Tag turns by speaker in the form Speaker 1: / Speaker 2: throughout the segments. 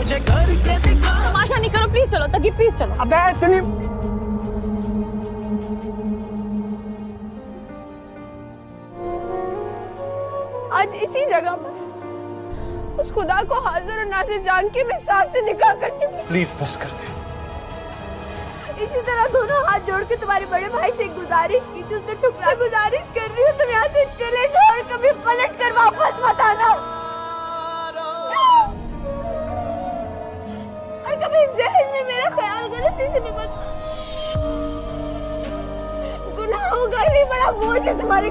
Speaker 1: मुझे करके दिखा।
Speaker 2: तमाशा नहीं करो प्लीज, चलो तकी प्लीज चलो।
Speaker 3: अबे इतनी
Speaker 4: आज इसी जगह पर उस खुदा को हाजिर और नाज़िर जान के मैं साथ से निकाह कर चुकी।
Speaker 3: प्लीज बस कर दे।
Speaker 4: इसी तरह दोनों हाथ जोड़ के तुम्हारे बड़े भाई से एक गुजारिश की थी, उसने ठुकरा गुजारिश कर रही हूँ तुम यहाँ से चले जाओ और कभी पलट कर वापस मत आना। और कभी ज़हन में मेरा ख्याल गलती से भी मत। गुनाहों का ही बड़ा बोझ है तुम्हारे।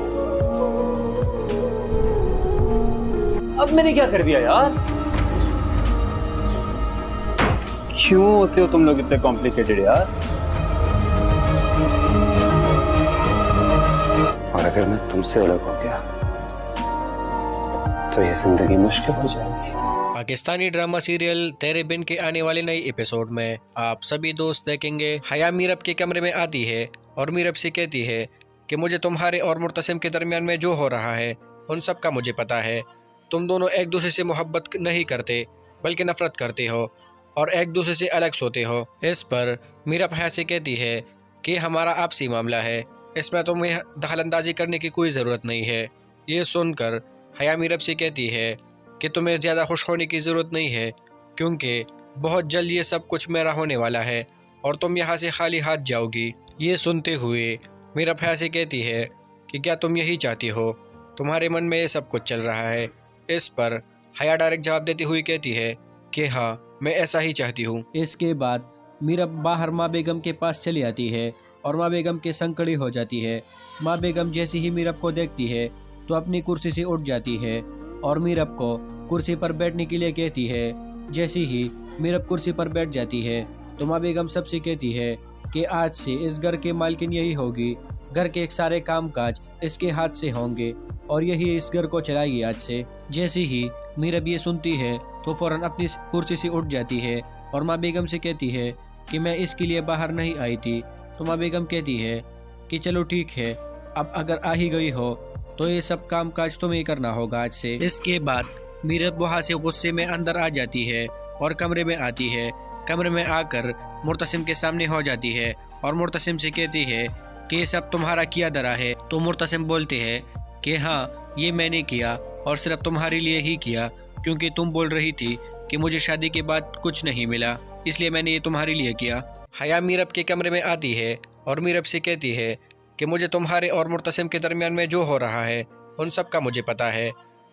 Speaker 3: अब मैंने क्या कर दिया यार? क्यों होते हो तुम लोग इतने कॉम्प्लिकेटेड यार? और अगर मैं तुमसे अलग हो गया तो ये जिंदगी मुश्किल हो जाएगी।
Speaker 5: पाकिस्तानी ड्रामा सीरियल तेरे बिन के आने वाले नए एपिसोड में आप सभी दोस्त देखेंगे हया मीरब के कमरे में आती है और मीरब से कहती है कि मुझे तुम्हारे और मुर्तसिम के दरमियान में जो हो रहा है उन सब का मुझे पता है। तुम दोनों एक दूसरे से मोहब्बत नहीं करते बल्कि नफरत करते हो और एक दूसरे से अलग सोते हो। इस पर मीरब हया से कहती है कि हमारा आपसी मामला है, इसमें तुम्हें दखलंदाजी करने की कोई ज़रूरत नहीं है। ये सुनकर हया मीरब से कहती है कि तुम्हें ज़्यादा खुश होने की ज़रूरत नहीं है क्योंकि बहुत जल्द ये सब कुछ मेरा होने वाला है और तुम यहाँ से खाली हाथ जाओगी। ये सुनते हुए मीरब हया से कहती है कि क्या तुम यही चाहती हो? तुम्हारे मन में ये सब कुछ चल रहा है। इस पर हया डायरेक्ट जवाब देती हुई कहती है कि हाँ, मैं ऐसा ही चाहती हूँ। इसके बाद मीरब बाहर माँ बेगम के पास चली आती है और माँ बेगम के संग खड़ी हो जाती है। माँ बेगम जैसे ही मीरब को देखती है तो अपनी कुर्सी से उठ जाती है और मीरब को कुर्सी पर बैठने के लिए कहती है। जैसे ही मीरब कुर्सी पर बैठ जाती है तो माँ बेगम सबसे कहती है कि आज से इस घर के मालकिन यही होगी, घर के एक सारे काम काज इसके हाथ से होंगे और यही इस घर को चलाएगी आज से। जैसे ही मीरब ये सुनती है तो फौरन अपनी कुर्सी से उठ जाती है और माँ बेगम से कहती है कि मैं इसके लिए बाहर नहीं आई थी। तो माँ बेगम कहती है कि चलो ठीक है, अब अगर आ ही गई हो तो ये सब काम काज तुम्हें ही करना होगा आज से। इसके बाद मीरब वहाँ से गुस्से में अंदर आ जाती है और कमरे में आती है। कमरे में आकर मुर्तसिम के सामने हो जाती है और मुर्तसिम से कहती है कि ये सब तुम्हारा किया धरा है। तो मुर्तसिम बोलते हैं कि हाँ, ये मैंने किया और सिर्फ तुम्हारे लिए ही किया क्योंकि तुम बोल रही थी कि मुझे शादी के बाद कुछ नहीं मिला, इसलिए मैंने ये तुम्हारे लिए किया। हया मीरब के कमरे में आती है और मीरब से कहती है कि मुझे तुम्हारे और मुर्तसिम के दरमियान में जो हो रहा है उन सब का मुझे पता है।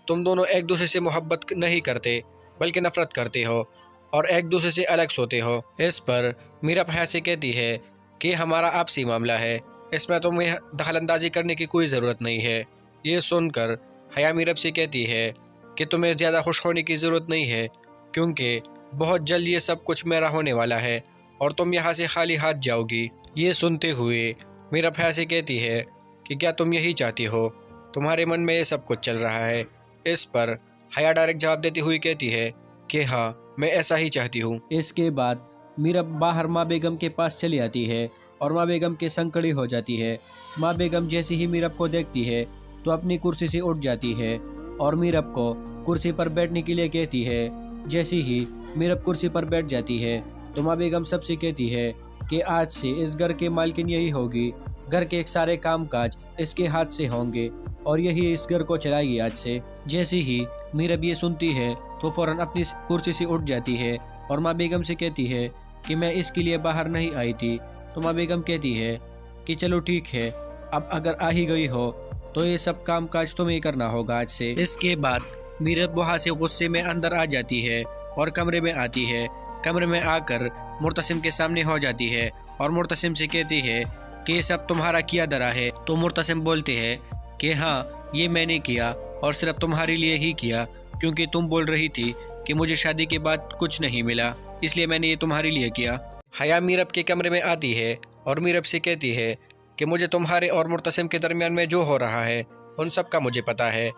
Speaker 5: तुम दोनों एक दूसरे से मोहब्बत नहीं करते बल्कि नफरत करते हो और एक दूसरे से अलग सोते हो। इस पर मीरब हया से कहती है कि हमारा आपसी मामला है, इसमें तुम्हें दखलंदाजी करने की कोई ज़रूरत नहीं है। ये सुनकर हया मीरब से कहती है कि तुम्हें ज़्यादा खुश होने की ज़रूरत नहीं है क्योंकि बहुत जल्द ये सब कुछ मेरा होने वाला है और तुम यहाँ से खाली हाथ जाओगी। ये सुनते हुए मीरब हया से कहती है कि क्या तुम यही चाहती हो? तुम्हारे मन में ये सब कुछ चल रहा है। इस पर हया डायरेक्ट जवाब देती हुई कहती है कि हाँ, मैं ऐसा ही चाहती हूँ। इसके बाद मीरब बाहर माँ बेगम के पास चली आती है और माँ बेगम के संग खड़ी हो जाती है। माँ बेगम जैसे ही मीरब को देखती है तो अपनी कुर्सी से उठ जाती है और मीरब को कुर्सी पर बैठने के लिए कहती है। जैसे ही मीरब कुर्सी पर बैठ जाती है तो माँ बेगम सबसे कहती है कि आज से इस घर के मालकिन यही होगी, घर के एक सारे काम काज इसके हाथ से होंगे और यही इस घर को चलाएगी आज से। जैसे ही मीरब ये सुनती है तो फौरन अपनी कुर्सी से उठ जाती है और माँ बेगम से कहती है कि मैं इसके लिए बाहर नहीं आई थी। तो माँ बेगम कहती है कि चलो ठीक है, अब अगर आ ही गई हो तो ये सब काम काज तुम्हें ही करना होगा आज से। इसके बाद मीरब वहाँ से गुस्से में अंदर आ जाती है और कमरे में आती है। कमरे में आकर मुर्तसिम के सामने हो जाती है और मुर्तसिम से कहती है कि ये सब तुम्हारा किया धरा है। तो मुर्तसिम बोलते हैं कि हाँ, ये मैंने किया और सिर्फ तुम्हारे लिए ही किया क्योंकि तुम बोल रही थी कि मुझे शादी के बाद कुछ नहीं मिला, इसलिए मैंने ये तुम्हारे लिए किया। हया मीरब के कमरे में आती है और मीरब से कहती है कि मुझे तुम्हारे और मुर्तसिम के दरमियान में जो हो रहा है उन सब का मुझे पता है।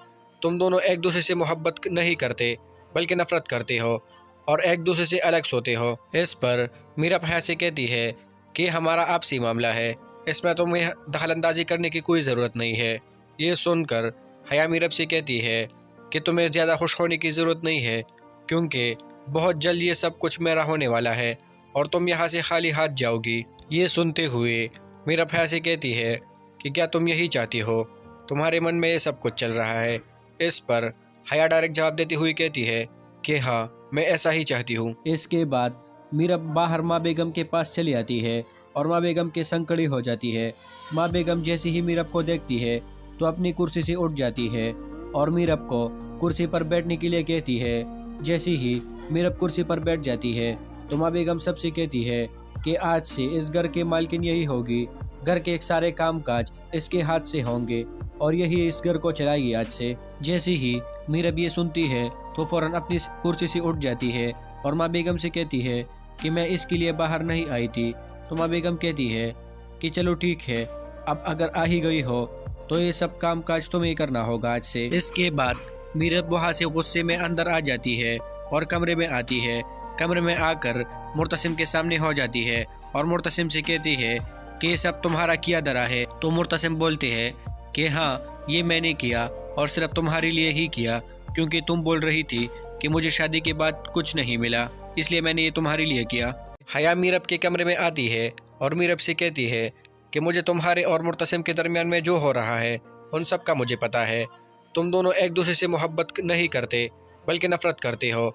Speaker 5: तुम दोनों एक दूसरे से मोहब्बत नहीं करते बल्कि नफरत करते हो और एक दूसरे से अलग सोते हो। इस पर मीरब हया से कहती है कि हमारा आपसी मामला है, इसमें तुम्हें दखलंदाजी करने की कोई ज़रूरत नहीं है। ये सुनकर हया मीरब से कहती है कि तुम्हें ज़्यादा खुश होने की ज़रूरत नहीं है क्योंकि بہت جلد یہ سب کچھ میرا ہونے والا ہے اور تم یہاں سے خالی ہاتھ جاؤ گی۔ یہ سنتے ہوئے میرب حیا سے کہتی ہے کہ کیا تم یہی چاہتی ہو؟ تمہارے من میں یہ سب کچھ چل رہا ہے۔ اس پر حیا ڈائریکٹ جواب دیتی ہوئی کہتی ہے کہ ہاں میں ایسا ہی چاہتی ہوں۔ اس کے بعد میرب باہر ماں بیگم کے پاس چلی آتی ہے اور ماں بیگم کے سنگ کھڑی ہو جاتی ہے۔ ماں بیگم جیسے ہی میرب کو دیکھتی ہے تو اپنی کرسی سے اٹھ جاتی ہے اور میرب کو کرسی پر بیٹھنے کے لیے کہتی ہے۔ جیسے ہی میرب کرسی پر بیٹھ جاتی ہے تو ماں بیگم سب سے کہتی ہے کہ آج سے اس گھر کے مالکن یہی ہوگی، گھر کے سارے کام کاج اس کے ہاتھ سے ہوں گے اور یہی اس گھر کو چلائے گی آج سے۔ جیسے ہی میرب یہ سنتی ہے تو فوراً اپنی کرسی سے اٹھ جاتی ہے اور ماں بیگم سے کہتی ہے کہ میں اس کے لیے باہر نہیں آئی تھی۔ تو ماں بیگم کہتی ہے کہ چلو ٹھیک ہے، اب اگر آ ہی گئی ہو تو یہ سب کام کاج تمہیں کرنا ہوگا آج سے۔ اس کے بعد میرب وہاں سے غصے میں اندر آ جاتی ہے اور کمرے میں آتی ہے۔ کمرے میں آ کر مرتسم کے سامنے ہو جاتی ہے اور مرتسم سے کہتی ہے کہ یہ سب تمہارا کیا درا ہے۔ تو مرتسم بولتے ہیں کہ ہاں یہ میں نے کیا اور صرف تمہارے لیے ہی کیا، کیونکہ تم بول رہی تھی کہ مجھے شادی کے بعد کچھ نہیں ملا، اس لیے میں نے یہ تمہارے لیے کیا۔ حیا میرب کے کمرے میں آتی ہے اور میرب سے کہتی ہے کہ مجھے تمہارے اور مرتسم کے درمیان میں جو ہو رہا ہے ان سب کا مجھے پتا ہے۔ تم دونوں ایک دوسرے سے محبت نہیں کرتے بلکہ نفرت کرتے ہو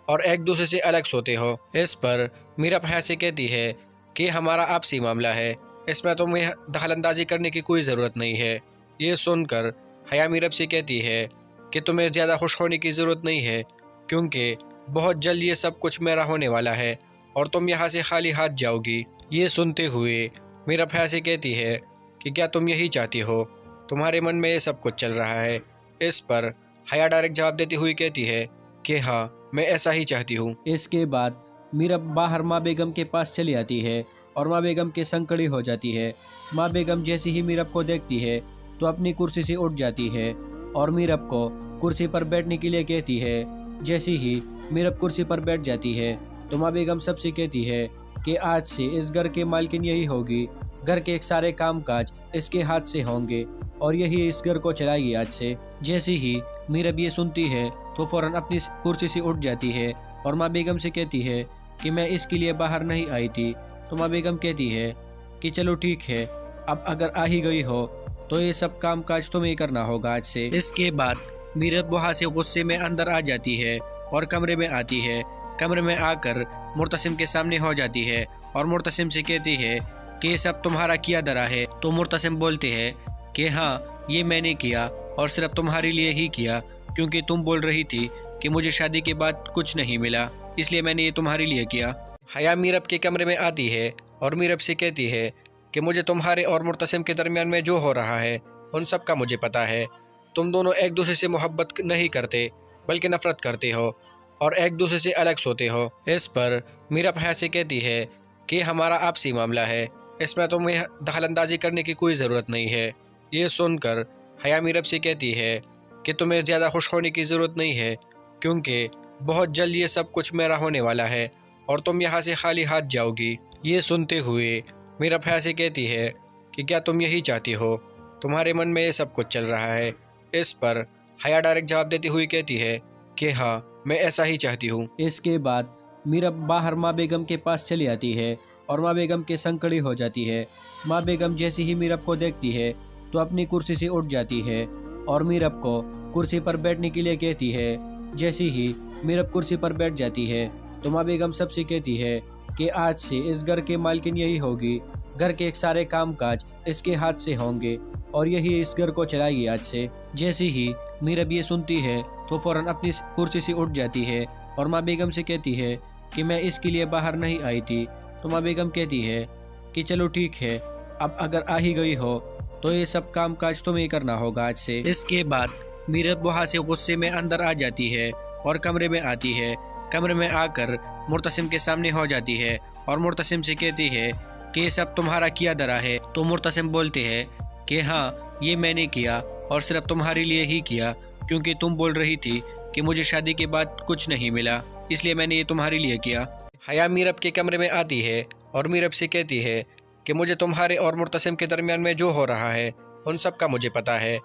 Speaker 5: اور ایک دوسرے سے الگ سوتے ہو۔ اس پر میرب حیا سے کہتی ہے کہ ہمارا آپسی معاملہ ہے، اس میں تمہیں دخل اندازی کرنے کی کوئی ضرورت نہیں ہے۔ یہ سن کر حیا میرب سے کہتی ہے کہ تمہیں زیادہ خوش ہونے کی ضرورت نہیں ہے، کیونکہ بہت جلد یہ سب کچھ میرا ہونے والا ہے اور تم یہاں سے خالی ہاتھ جاؤ گی۔ یہ سنتے ہوئے میرب حیا سے کہتی ہے کہ کیا تم یہی چاہتی ہو؟ تمہارے من میں یہ سب کچھ چل رہا ہے۔ اس پر حیا ڈائریکٹ جواب دیتی ہوئی کہتی ہے کہ ہاں میں ایسا ہی چاہتی ہوں۔ اس کے بعد میرب باہر ماں بیگم کے پاس چلی آتی ہے اور ماں بیگم کے سنگ کھڑی ہو جاتی ہے۔ ماں بیگم جیسے ہی میرب کو دیکھتی ہے تو اپنی کرسی سے اٹھ جاتی ہے اور میرب کو کرسی پر بیٹھنے کے لیے کہتی ہے۔ جیسے ہی میرب کرسی پر بیٹھ جاتی ہے تو ماں بیگم سب سے کہتی ہے کہ آج سے اس گھر کے مالکن یہی ہوگی، گھر کے سارے کام کاج اس کے ہاتھ سے ہوں گے اور یہی اس گھر کو چلائے گی آج سے۔ جیسے ہی میرب یہ سنتی ہے تو فوراً اپنی کرسی سے اٹھ جاتی ہے اور ماں بیگم سے کہتی ہے کہ میں اس کے لیے باہر نہیں آئی تھی۔ تو ماں بیگم کہتی ہے کہ چلو ٹھیک ہے، اب اگر آ ہی گئی ہو تو یہ سب کام کاج تمہیں کرنا ہوگا آج سے۔ اس کے بعد میرب وہاں سے غصے میں اندر آ جاتی ہے اور کمرے میں آتی ہے۔ کمرے میں آ کر مرتسم کے سامنے ہو جاتی ہے اور مرتسم سے کہتی ہے کہ یہ سب تمہارا کیا درا ہے۔ تو مرتسم بولتے ہیں کہ ہاں یہ میں نے کیا اور صرف تمہارے لیے ہی کیا، کیونکہ تم بول رہی تھی کہ مجھے شادی کے بعد کچھ نہیں ملا، اس لیے میں نے یہ تمہارے لیے کیا۔ حیا میرب کے کمرے میں آتی ہے اور میرب سے کہتی ہے کہ مجھے تمہارے اور مرتسم کے درمیان میں جو ہو رہا ہے ان سب کا مجھے پتا ہے۔ تم دونوں ایک دوسرے سے محبت نہیں کرتے بلکہ نفرت کرتے ہو اور ایک دوسرے سے الگ سوتے ہو۔ اس پر میرب حیا سے کہتی ہے کہ ہمارا آپسی معاملہ ہے، اس میں تمہیں دخل اندازی کرنے کی کوئی ضرورت نہیں ہے۔ یہ سن کر حیا میرب سے کہتی ہے کہ تمہیں زیادہ خوش ہونے کی ضرورت نہیں ہے، کیونکہ بہت جلد یہ سب کچھ میرا ہونے والا ہے اور تم یہاں سے خالی ہاتھ جاؤ گی۔ یہ سنتے ہوئے میرب حیا سے کہتی ہے کہ کیا تم یہی چاہتی ہو؟ تمہارے من میں یہ سب کچھ چل رہا ہے۔ اس پر حیا ڈائریکٹ جواب دیتی ہوئی کہتی ہے کہ ہاں میں ایسا ہی چاہتی ہوں۔ اس کے بعد میرب باہر ماں بیگم کے پاس چلی آتی ہے اور ماں بیگم کے سنگ کھڑی ہو جاتی ہے۔ ماں بیگم جیسے ہی میرب کو دیکھتی ہے تو اپنی کرسی سے اٹھ جاتی ہے اور میرب کو کرسی پر بیٹھنے کے لیے کہتی ہے۔ جیسے ہی میرب کرسی پر بیٹھ جاتی ہے تو ماں بیگم سب سے کہتی ہے کہ آج سے اس گھر کے مالکن یہی ہوگی، گھر کے سارے کام کاج اس کے ہاتھ سے ہوں گے اور یہی اس گھر کو چلائے گی آج سے۔ جیسے ہی میرب یہ سنتی ہے تو فوراً اپنی کرسی سے اٹھ جاتی ہے اور ماں بیگم سے کہتی ہے کہ میں اس کے لیے باہر نہیں آئی تھی۔ تو ماں بیگم کہتی ہے کہ چلو ٹھیک ہے، اب اگر آ ہی گئی ہو تو یہ سب کام کاج تمہیں کرنا ہوگا آج سے۔ اس کے بعد میرب وہاں سے غصے میں اندر آ جاتی ہے اور کمرے میں آتی ہے۔ کمرے میں آ کر مرتسم کے سامنے ہو جاتی ہے اور مرتسم سے کہتی ہے کہ یہ سب تمہارا کیا درا ہے۔ تو مرتسم بولتے ہیں کہ ہاں یہ میں نے کیا اور صرف تمہارے لیے ہی کیا، کیونکہ تم بول رہی تھی کہ مجھے شادی کے بعد کچھ نہیں ملا، اس لیے میں نے یہ تمہارے لیے کیا۔ حیا میرب کے کمرے میں آتی ہے اور میرب سے کہتی ہے کہ مجھے تمہارے اور مرتسم کے درمیان میں جو ہو رہا ہے ان سب کا مجھے پتا ہے۔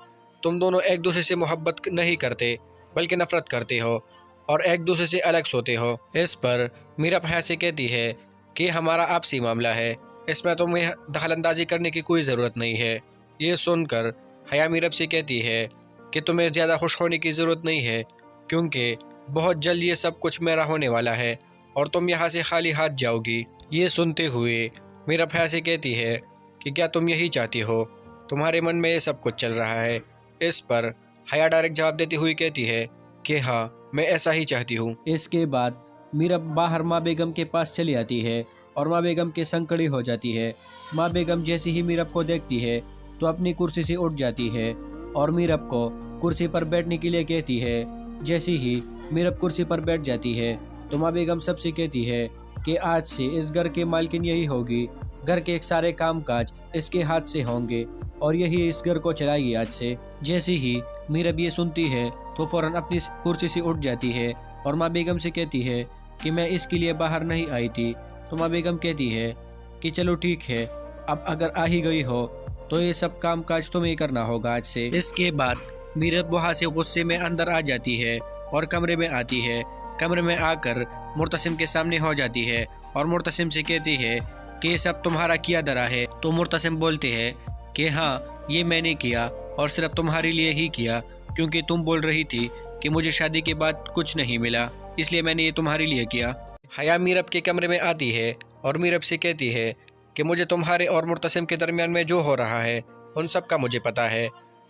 Speaker 5: تم دونوں ایک دوسرے سے محبت نہیں کرتے بلکہ نفرت کرتے ہو اور ایک دوسرے سے الگ سوتے ہو۔ اس پر میرب حیا سے کہتی ہے کہ ہمارا آپسی معاملہ ہے، اس میں تمہیں دخل اندازی کرنے کی کوئی ضرورت نہیں ہے۔ یہ سن کر حیا میرب سے کہتی ہے کہ تمہیں زیادہ خوش ہونے کی ضرورت نہیں ہے، کیونکہ بہت جلد یہ سب کچھ میرا ہونے والا ہے اور تم یہاں سے خالی ہاتھ جاؤ گی۔ یہ سنتے ہوئے میرب حیا سے کہتی ہے کہ کیا تم یہی چاہتی ہو؟ تمہارے من میں یہ سب کچھ چل رہا ہے۔ اس پر حیا ڈائریکٹ جواب دیتی ہوئی کہتی ہے کہ ہاں، میں ایسا ہی چاہتی ہوں۔ اس کے بعد میرب باہر ماں بیگم کے پاس چلی آتی ہے اور ماں بیگم کے سنگ کھڑی ہو جاتی ہے۔ ماں بیگم جیسے ہی میرب کو دیکھتی ہے تو اپنی کرسی سے اٹھ جاتی ہے اور میرب کو کرسی پر بیٹھنے کے لیے کہتی ہے۔ جیسے ہی میرب کرسی پر بیٹھ جاتی ہے تو ماں بیگم سب سے کہتی ہے کہ آج سے اس گھر کے مالکن یہی ہوگی، گھر کے ایک سارے کام کاج اس کے ہاتھ سے ہوں گے اور یہی اس گھر کو چلائے گی آج سے۔ جیسے ہی میرب یہ سنتی ہے تو فوراً اپنی کرسی سے اٹھ جاتی ہے اور ماں بیگم سے کہتی ہے کہ میں اس کے لیے باہر نہیں آئی تھی۔ تو ماں بیگم کہتی ہے کہ چلو ٹھیک ہے، اب اگر آ ہی گئی ہو تو یہ سب کام کاج تمہیں کرنا ہوگا آج سے۔ اس کے بعد میرب وہاں سے غصے میں اندر آ جاتی ہے اور کمرے میں آتی ہے۔ کمرے میں آ کر مرتسم کے سامنے ہو جاتی ہے اور مرتسم سے کہتی ہے کہ یہ سب تمہارا کیا درا ہے۔ تو مرتسم بولتے ہیں کہ ہاں، یہ میں نے کیا اور صرف تمہارے لیے ہی کیا، کیونکہ تم بول رہی تھی کہ مجھے شادی کے بعد کچھ نہیں ملا، اس لیے میں نے یہ تمہارے لیے کیا۔ حیا میرب کے کمرے میں آتی ہے اور میرب سے کہتی ہے کہ مجھے تمہارے اور مرتسم کے درمیان میں جو ہو رہا ہے ان سب کا مجھے پتہ ہے۔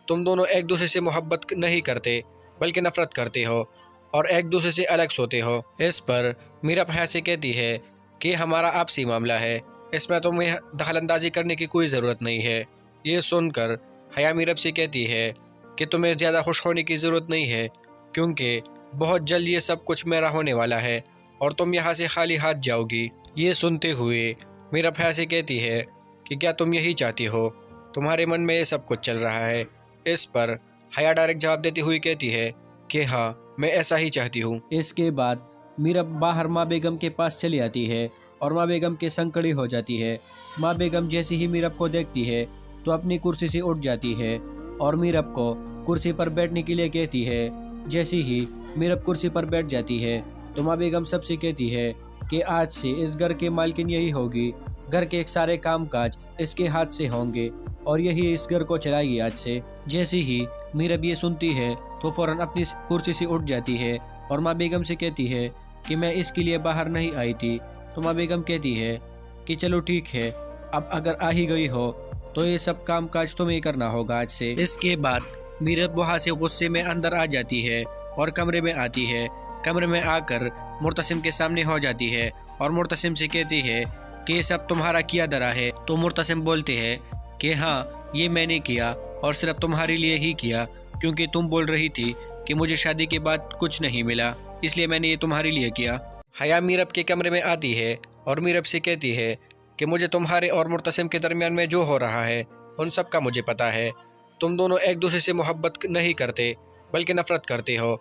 Speaker 5: تم دونوں ایک دوسرے سے محبت نہیں کرتے بلکہ نفرت کرتے ہو اور ایک دوسرے سے الگ سوتے ہو۔ اس پر میرب حیا سے کہتی ہے کہ ہمارا آپسی معاملہ ہے، اس میں تمہیں دخل اندازی کرنے کی کوئی ضرورت نہیں ہے۔ یہ سن کر حیا میرب سے کہتی ہے کہ تمہیں زیادہ خوش ہونے کی ضرورت نہیں ہے، کیونکہ بہت جلد یہ سب کچھ میرا ہونے والا ہے اور تم یہاں سے خالی ہاتھ جاؤ گی۔ یہ سنتے ہوئے میرب حیا سے کہتی ہے کہ کیا تم یہی چاہتی ہو؟ تمہارے من میں یہ سب کچھ چل رہا ہے۔ اس پر حیا ڈائریکٹ جواب دیتی ہوئی کہتی ہے کہ ہاں، میں ایسا ہی چاہتی ہوں۔ اس کے بعد میرب باہر ماں بیگم کے پاس چلی آتی ہے اور ماں بیگم کے سنگ کھڑی ہو جاتی ہے۔ ماں بیگم جیسے ہی میرب کو دیکھتی ہے تو اپنی کرسی سے اٹھ جاتی ہے اور میرب کو کرسی پر بیٹھنے کے لیے کہتی ہے۔ جیسے ہی میرب کرسی پر بیٹھ جاتی ہے تو ماں بیگم سب سے کہتی ہے کہ آج سے اس گھر کے مالکن یہی ہوگی، گھر کے ایک سارے کام کاج اس کے ہاتھ سے ہوں گے اور یہی اس گھر کو چلائے گی آج سے۔ جیسے ہی میرب یہ سنتی ہے تو فوراً اپنی کرسی سے اٹھ جاتی ہے اور ماں بیگم سے کہتی ہے کہ میں اس کے لیے باہر نہیں آئی تھی۔ تو ماں بیگم کہتی ہے کہ چلو ٹھیک ہے، اب اگر آ ہی گئی ہو تو یہ سب کام کاج تمہیں کرنا ہوگا آج سے۔ اس کے بعد میرب وہاں سے غصے میں اندر آ جاتی ہے اور کمرے میں آتی ہے۔ کمرے میں آ کر مرتسم کے سامنے ہو جاتی ہے اور مرتسم سے کہتی ہے کہ یہ سب تمہارا کیا درا ہے۔ تو مرتسم بولتے ہیں کہ ہاں، یہ میں نے کیا اور صرف تمہارے لیے ہی کیا، کیونکہ تم بول رہی تھی کہ مجھے شادی کے بعد کچھ نہیں ملا، اس لیے میں نے یہ تمہارے لیے کیا۔ حیا میرب کے کمرے میں آتی ہے اور میرب سے کہتی ہے کہ مجھے تمہارے اور مرتسم کے درمیان میں جو ہو رہا ہے ان سب کا مجھے پتہ ہے۔ تم دونوں ایک دوسرے سے محبت نہیں کرتے بلکہ نفرت کرتے ہو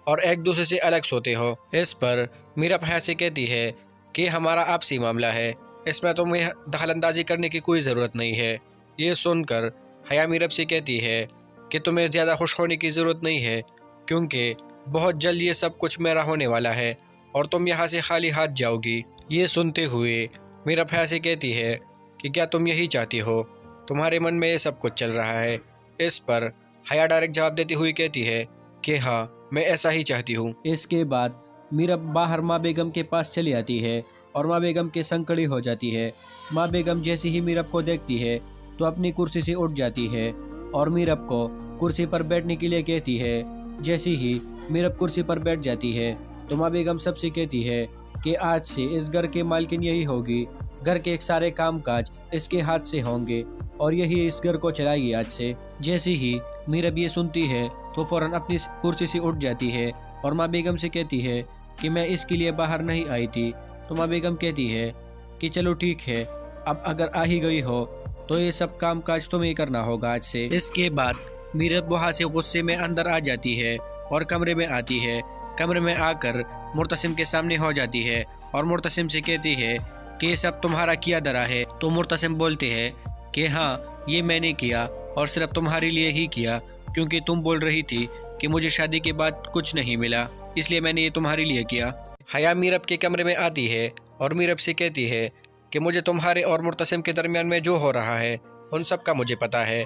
Speaker 5: اور ایک دوسرے سے الگ سوتے ہو۔ اس پر میرب حیا سے کہتی ہے کہ ہمارا آپسی معاملہ ہے، اس میں تمہیں دخل اندازی کرنے کی کوئی ضرورت نہیں ہے۔ یہ سن کر حیا میرب سے کہتی ہے کہ تمہیں زیادہ خوش ہونے کی ضرورت نہیں ہے، کیونکہ بہت جلد یہ سب کچھ میرا ہونے والا ہے اور تم یہاں سے خالی ہاتھ جاؤ گی۔ یہ سنتے ہوئے میرب حیا سے کہتی ہے کہ کیا تم یہی چاہتی ہو؟ تمہارے من میں یہ سب کچھ چل رہا ہے۔ اس پر حیا ڈائریکٹ جواب دیتی ہوئی کہتی ہے کہ ہاں، میں ایسا ہی چاہتی ہوں۔ اس کے بعد میرب باہر ماں بیگم کے پاس چلی آتی ہے اور ماں بیگم کے سنگ کھڑی ہو جاتی ہے۔ ماں بیگم جیسے ہی میرب کو دیکھتی ہے تو اپنی کرسی سے اٹھ جاتی ہے اور میرب کو کرسی پر بیٹھنے کے لیے کہتی ہے۔ جیسے ہی میرب کرسی پر بیٹھ جاتی ہے تو ماں بیگم سب سے کہتی ہے کہ آج سے اس گھر کے مالکن یہی ہوگی، گھر کے ایک سارے کام کاج اس کے ہاتھ سے ہوں گے اور یہی اس گھر کو چلائے گی آج سے۔ جیسے ہی میرب یہ سنتی ہے تو فوراً اپنی کرسی سے اٹھ جاتی ہے اور ماں بیگم سے کہتی ہے کہ میں اس کے لیے باہر نہیں آئی تھی۔ تو ماں بیگم کہتی ہے کہ چلو ٹھیک ہے، اب اگر آ ہی گئی ہو تو یہ سب کام کاج تمہیں کرنا ہوگا آج سے۔ اس کے بعد میرب وہاں سے غصے میں اندر آ جاتی ہے اور کمرے میں آتی ہے۔ کمرے میں آ کر مرتسم کے سامنے ہو جاتی ہے اور مرتسم سے کہتی ہے کہ یہ سب تمہارا کیا درا ہے۔ تو مرتسم بولتے ہیں کہ ہاں، یہ میں نے کیا اور صرف تمہارے لیے ہی کیا، کیونکہ تم بول رہی تھی کہ مجھے شادی کے بعد کچھ نہیں ملا، اس لیے میں نے یہ تمہارے لیے کیا۔ حیا میرب کے کمرے میں آتی ہے اور میرب سے کہتی ہے کہ مجھے تمہارے اور مرتسم کے درمیان میں جو ہو رہا ہے ان سب کا مجھے پتہ ہے۔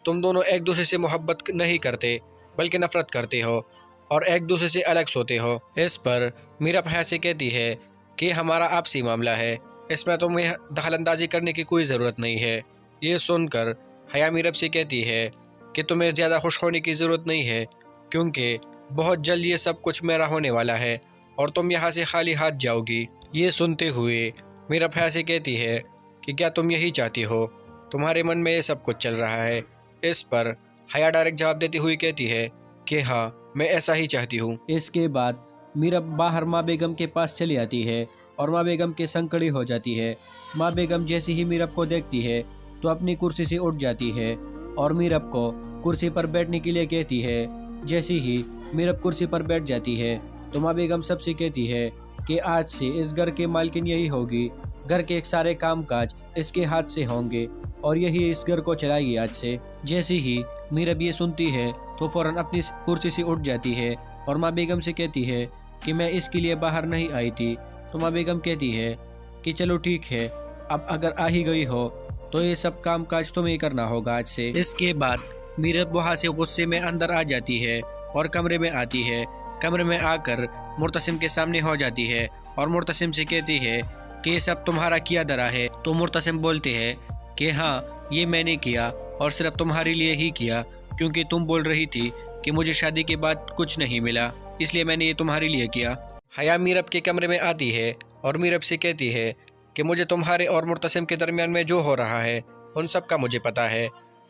Speaker 5: تم دونوں ایک دوسرے سے محبت نہیں کرتے بلکہ نفرت کرتے ہو اور ایک دوسرے سے الگ سوتے ہو۔ اس پر میرب حیا سے کہتی ہے کہ ہمارا آپسی معاملہ ہے، اس میں تمہیں دخل اندازی کرنے کی کوئی ضرورت نہیں ہے۔ یہ سن کر حیا میرب سے کہتی ہے کہ تمہیں زیادہ خوش ہونے کی ضرورت نہیں ہے کیونکہ بہت جلد یہ سب کچھ میرا ہونے والا ہے اور تم یہاں سے خالی ہاتھ جاؤ گی۔ یہ سنتے ہوئے میرب حیا سے کہتی ہے کہ کیا تم یہی چاہتی ہو؟ تمہارے من میں یہ سب کچھ چل رہا ہے۔ اس پر حیا ڈائریکٹ جواب دیتی ہوئی کہتی ہے کہ ہاں میں ایسا ہی چاہتی ہوں۔ اس کے بعد میرب باہر ماں بیگم کے پاس چلی آتی ہے اور ماں بیگم کے سنگ کھڑی ہو جاتی ہے۔ ماں بیگم جیسے ہی میرب کو دیکھتی ہے تو اپنی کرسی سے اٹھ جاتی ہے اور میرب کو کرسی پر بیٹھنے کے لیے کہتی ہے۔ جیسے ہی میرب کرسی پر بیٹھ جاتی ہے تو ماں بیگم سب سے کہتی ہے کہ آج سے اس گھر کے مالکن یہی ہوگی، گھر کے ایک سارے کام کاج اس کے ہاتھ سے ہوں گے اور یہی اس گھر کو چلائے گی آج سے۔ جیسے ہی میرب یہ سنتی ہے تو فوراً اپنی کرسی سے اٹھ جاتی ہے اور ماں بیگم سے کہتی ہے کہ میں اس کے لیے باہر نہیں آئی تھی۔ تو ماں بیگم کہتی ہے کہ چلو ٹھیک ہے، اب اگر آ ہی گئی ہو تو یہ سب کام کاج تمہیں کرنا ہوگا آج سے۔ اس کے بعد میرب وہاں سے غصے میں اندر آ جاتی ہے اور کمرے میں آتی ہے۔ کمرے میں آ کر مرتسم کے سامنے ہو جاتی ہے اور مرتسم سے کہتی ہے کہ یہ سب تمہارا کیا درا ہے۔ تو مرتسم بولتے ہیں کہ ہاں یہ میں نے کیا اور صرف تمہارے لیے ہی کیا کیونکہ تم بول رہی تھی کہ مجھے شادی کے بعد کچھ نہیں ملا، اس لیے میں نے یہ تمہارے لیے کیا۔ حیا میرب کے کمرے میں آتی ہے اور میرب سے کہتی ہے کہ مجھے تمہارے اور مرتسم کے درمیان میں جو ہو رہا ہے ان سب کا مجھے پتہ ہے۔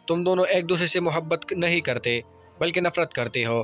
Speaker 5: تم دونوں ایک دوسرے سے محبت نہیں کرتے بلکہ نفرت کرتے ہو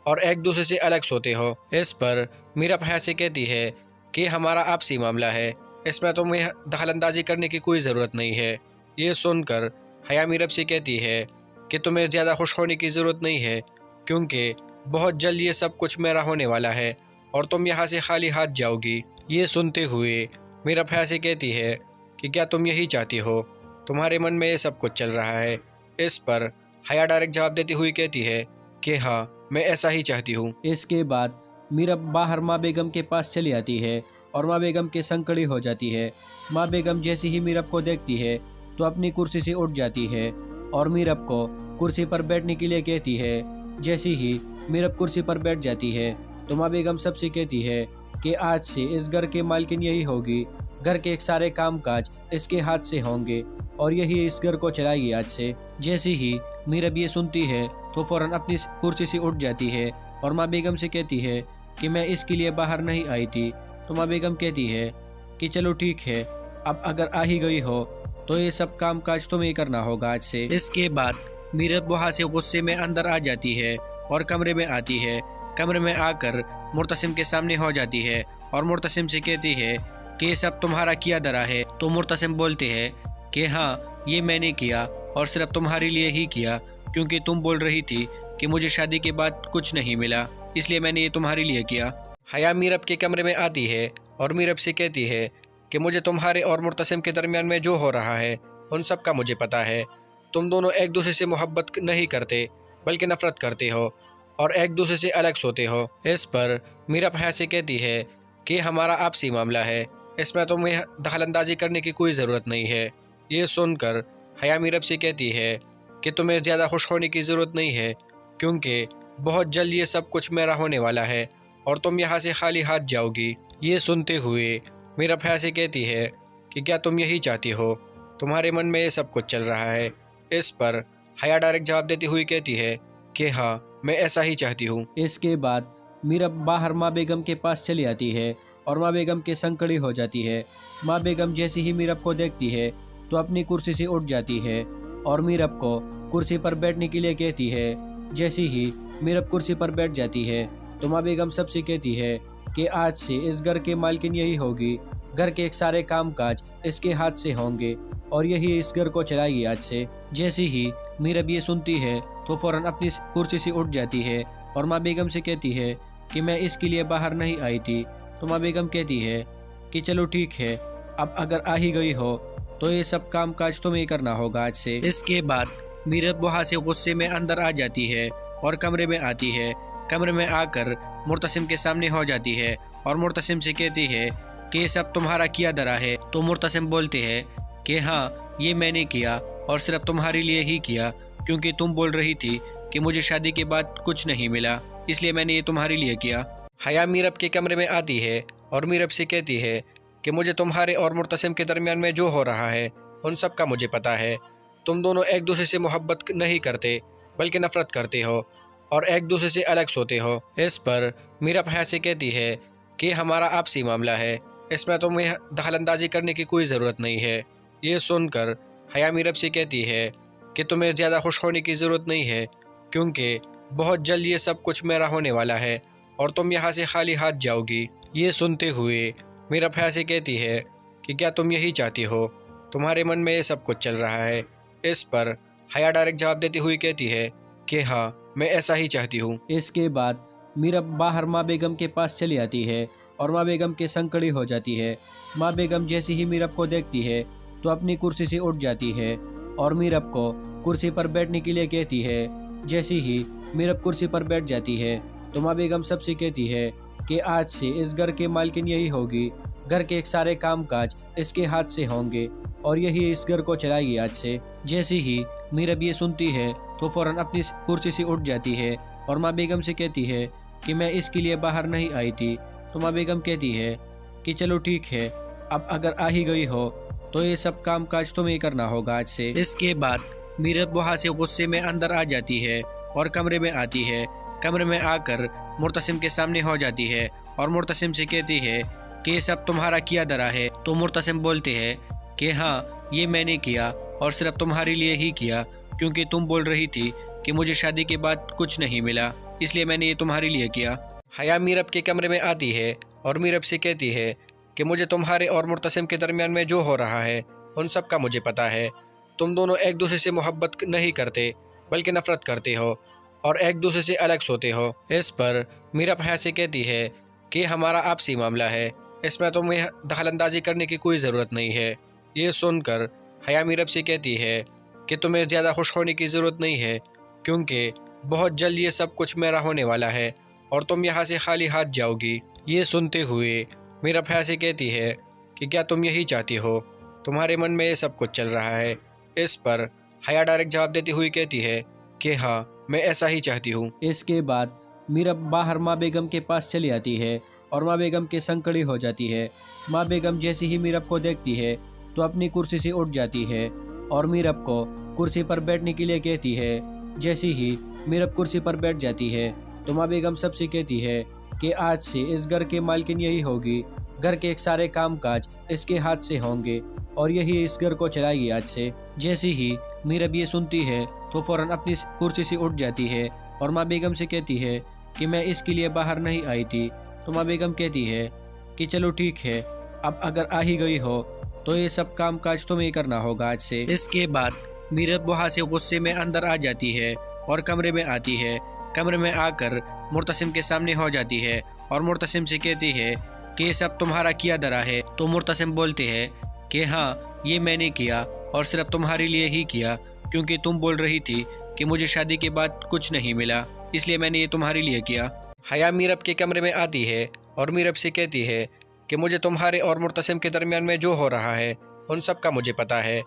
Speaker 5: اور ایک دوسرے سے الگ سوتے ہو۔ اس پر میرب حیا سے کہتی ہے کہ ہمارا آپسی معاملہ ہے، اس میں تمہیں دخل اندازی کرنے کی کوئی ضرورت نہیں ہے۔ یہ سن کر حیا میرب سے کہتی ہے کہ تمہیں زیادہ خوش ہونے کی ضرورت نہیں ہے کیونکہ بہت جلد یہ سب کچھ میرا ہونے والا ہے اور تم یہاں سے خالی ہاتھ جاؤ گی۔ یہ سنتے ہوئے میرب حیا سے کہتی ہے کہ کیا تم یہی چاہتی ہو؟ تمہارے من میں یہ سب کچھ چل رہا ہے۔ اس پر حیا ڈائریکٹ جواب دیتی ہوئی کہتی ہے کہ ہاں میں ایسا ہی چاہتی ہوں۔ اس کے بعد میرب باہر ماں بیگم کے پاس چلی آتی ہے اور ماں بیگم کے سنگ کھڑی ہو جاتی ہے۔ ماں بیگم جیسے ہی میرب کو دیکھتی ہے تو اپنی کرسی سے اٹھ جاتی ہے اور میرب کو کرسی پر بیٹھنے کے لیے کہتی ہے۔ جیسے ہی میرب کرسی پر بیٹھ جاتی ہے تو ماں بیگم سب سے کہتی ہے کہ آج سے اس گھر کے مالکن یہی ہوگی، گھر کے ایک سارے کام کاج اس کے ہاتھ سے ہوں گے اور یہی اس گھر کو چلائے گی آج سے۔ جیسے ہی میرب یہ سنتی ہے تو فوراً اپنی کرسی سے اٹھ جاتی ہے اور ماں بیگم سے کہتی ہے کہ میں اس کے لیے باہر نہیں آئی تھی۔ تو ماں بیگم کہتی ہے کہ چلو ٹھیک ہے، اب اگر آ ہی گئی ہو تو یہ سب کام کاج تمہیں کرنا ہوگا آج سے۔ اس کے بعد میرب وہاں سے غصے میں اندر آ جاتی ہے اور کمرے میں آتی ہے۔ کمرے میں آ کر مرتسم کے سامنے ہو جاتی ہے اور مرتسم سے کہتی ہے کہ یہ سب تمہارا کیا درا ہے۔ تو مرتسم بولتے ہیں کہ ہاں یہ میں نے کیا اور صرف تمہارے لیے ہی کیا کیونکہ تم بول رہی تھی کہ مجھے شادی کے بعد کچھ نہیں ملا، اس لیے میں نے یہ تمہارے لیے کیا۔ حیا میرب کے کمرے میں آتی ہے اور میرب سے کہتی ہے کہ مجھے تمہارے اور مرتسم کے درمیان میں جو ہو رہا ہے ان سب کا مجھے پتہ ہے۔ تم دونوں ایک دوسرے سے محبت نہیں کرتے بلکہ نفرت کرتے ہو اور ایک دوسرے سے الگ سوتے ہو۔ اس پر میرب حیا سے کہتی ہے کہ ہمارا آپسی معاملہ ہے، اس میں تمہیں دخل اندازی کرنے کی کوئی ضرورت نہیں ہے۔ یہ سن کر حیا میرب سے کہتی ہے کہ تمہیں زیادہ خوش ہونے کی ضرورت نہیں ہے کیونکہ بہت جلد یہ سب کچھ میرا ہونے والا ہے اور تم یہاں سے خالی ہاتھ جاؤ گی۔ یہ سنتے ہوئے میرب حیا سے کہتی ہے کہ کیا تم یہی چاہتی ہو؟ تمہارے من میں یہ سب کچھ چل رہا ہے۔ اس پر حیا ڈائریکٹ جواب دیتی ہوئی کہتی ہے کہ ہاں میں ایسا ہی چاہتی ہوں۔ اس کے بعد میرب باہر ماں بیگم کے پاس چلی آتی ہے اور ماں بیگم کے سنگ کھڑی ہو جاتی ہے۔ ماں بیگم جیسے ہی میرب کو دیکھتی ہے تو اپنی کرسی سے اٹھ جاتی ہے اور میرب کو کرسی پر بیٹھنے کے لیے کہتی ہے۔ جیسے ہی میرب کرسی پر بیٹھ جاتی ہے تو ماں بیگم سب سے کہتی ہے کہ آج سے اس گھر کے مالکن یہی ہوگی، گھر کے ایک سارے کام کاج اس کے ہاتھ سے ہوں گے اور یہی اس گھر کو چلائے گی آج سے۔ جیسے ہی میرب یہ سنتی ہے تو فوراً اپنی کرسی سے اٹھ جاتی ہے اور ماں بیگم سے کہتی ہے کہ میں اس کے لیے باہر نہیں آئی تھی۔ تو ماں بیگم کہتی ہے کہ چلو ٹھیک ہے، اب اگر آ ہی گئی ہو تو یہ سب کام کاج تمہیں کرنا ہوگا آج سے۔ اس کے بعد میرب وہاں سے غصے میں اندر آ جاتی ہے اور کمرے میں آتی ہے۔ कमरे में आकर मुर्तसिम के सामने हो जाती है और मुर्तसिम से कहती है कि ये सब तुम्हारा किया धरा है। तो मुर्तसिम बोलते हैं कि हाँ, ये मैंने किया और सिर्फ तुम्हारे लिए ही किया, क्योंकि तुम बोल रही थी कि मुझे शादी के बाद कुछ नहीं मिला, इसलिए मैंने ये तुम्हारे लिए किया। हया मीरब के कमरे में आती है और मीरब से कहती है कि मुझे तुम्हारे और मुर्तसिम के दरमियान में जो हो रहा है उन सब का मुझे पता है। तुम दोनों एक दूसरे से मोहब्बत नहीं करते बल्कि नफरत करते हो और एक दूसरे से अलग सोते हो। इस पर मीरब हया से कहती है कि हमारा आपसी मामला है, इसमें तुम्हें दखलंदाजी करने की कोई ज़रूरत नहीं है। ये सुनकर हया मीरब से कहती है कि तुम्हें ज़्यादा खुश होने की ज़रूरत नहीं है, क्योंकि बहुत जल्द ये सब कुछ मेरा होने वाला है और तुम यहाँ से खाली हाथ जाओगी। ये सुनते हुए मीरब हया से कहती है कि क्या तुम यही चाहती हो? तुम्हारे मन में ये सब कुछ चल रहा है। इस पर हया डायरेक्ट जवाब देती हुई कहती है कि हाँ, मैं ऐसा ही चाहती हूँ। इसके बाद मीरब बाहर माँ बेगम के पास चली आती है और माँ बेगम के संग खड़ी हो जाती है। माँ बेगम जैसे ही मीरब को देखती है तो अपनी कुर्सी से उठ जाती है और मीरब को कुर्सी पर बैठने के लिए कहती है। जैसे ही मीरब कुर्सी पर बैठ जाती है तो माँ बेगम सबसे कहती है कि आज से इस घर के मालकिन यही होगी, घर के एक सारे काम काज इसके हाथ से होंगे और यही इस घर को चलाएगी आज से। जैसे ही मीरब ये सुनती है तो फौरन अपनी कुर्सी से उठ जाती है और माँ बेगम से कहती है कि मैं इसके लिए बाहर नहीं आई थी। तो माँ बेगम कहती है कि चलो ठीक है, अब अगर आ ही गई हो तो ये सब काम काज तुम्हें करना होगा आज से। इसके बाद मीरब वहाँ से गुस्से में अंदर आ जाती है और कमरे में आती है। कमरे में आकर मुर्तसिम के सामने हो जाती है और मुर्तसिम से कहती है कि ये सब तुम्हारा किया धरा है। तो मुर्तसिम बोलते हैं कि हाँ, ये मैंने किया और सिर्फ तुम्हारे लिए ही किया, क्योंकि तुम बोल रही थी कि मुझे शादी के बाद कुछ नहीं मिला, इसलिए मैंने ये तुम्हारे लिए किया। हया मीरब के कमरे में आती है और मीरब से कहती है कि मुझे तुम्हारे और मुर्तसिम के दरमियान में जो हो रहा है उन सब का मुझे पता है। तुम दोनों एक दूसरे से मोहब्बत नहीं करते बल्कि नफरत करते हो और एक दूसरे से अलग सोते हो। इस पर मीरब हया से कहती है कि हमारा आपसी मामला है, इसमें तुम्हें दखलंदाजी करने की कोई ज़रूरत नहीं है। ये सुनकर हया मीरब से कहती है कि तुम्हें ज़्यादा खुश होने की ज़रूरत नहीं है, क्योंकि बहुत जल्द ये सब कुछ मेरा होने वाला है और तुम यहाँ से खाली हाथ जाओगी। ये सुनते हुए मीरब हया से कहती है कि क्या तुम यही चाहती हो? तुम्हारे मन में ये सब कुछ चल रहा है। इस पर हया डायरेक्ट जवाब देती हुई कहती है कि हाँ, मैं ऐसा ही चाहती हूँ। इसके बाद मीरब बाहर माँ बेगम के पास चली आती है और माँ बेगम के संग खड़ी हो जाती है। माँ बेगम जैसे ही मीरब को देखती है तो अपनी कुर्सी से उठ जाती है और मीरब को कुर्सी पर बैठने के लिए कहती है। जैसे ही मीरब कुर्सी पर बैठ जाती है तो माँ बेगम सबसे कहती है कि आज से इस घर के मालकिन यही होगी, घर के एक सारे काम काज इसके हाथ से होंगे और यही इस घर को चलाएगी आज से। जैसे ही मीरब ये सुनती है तो फौरन अपनी कुर्सी से उठ जाती है और माँ बेगम से कहती है कि मैं इसके लिए बाहर नहीं आई थी। तो माँ बेगम कहती है कि चलो ठीक है, अब अगर आ ही गई हो तो ये सब काम काज तुम्हें करना होगा आज से। इसके बाद मीरब वहाँ से गुस्से में अंदर आ जाती है और कमरे में आती है। कमरे में आकर मुर्तसिम के सामने हो जाती है और मुर्तसिम से कहती है कि ये सब तुम्हारा किया धरा है। तो मुर्तसिम बोलते हैं कि हाँ, ये मैंने किया और सिर्फ तुम्हारे लिए ही किया, क्योंकि तुम बोल रही थी कि मुझे शादी के बाद कुछ नहीं मिला, इसलिए मैंने ये तुम्हारे लिए किया। हया मीरब के कमरे में आती है और मीरब से कहती है कि मुझे तुम्हारे और मुर्तसिम के दरमियान में जो हो रहा है उन सब का मुझे पता है।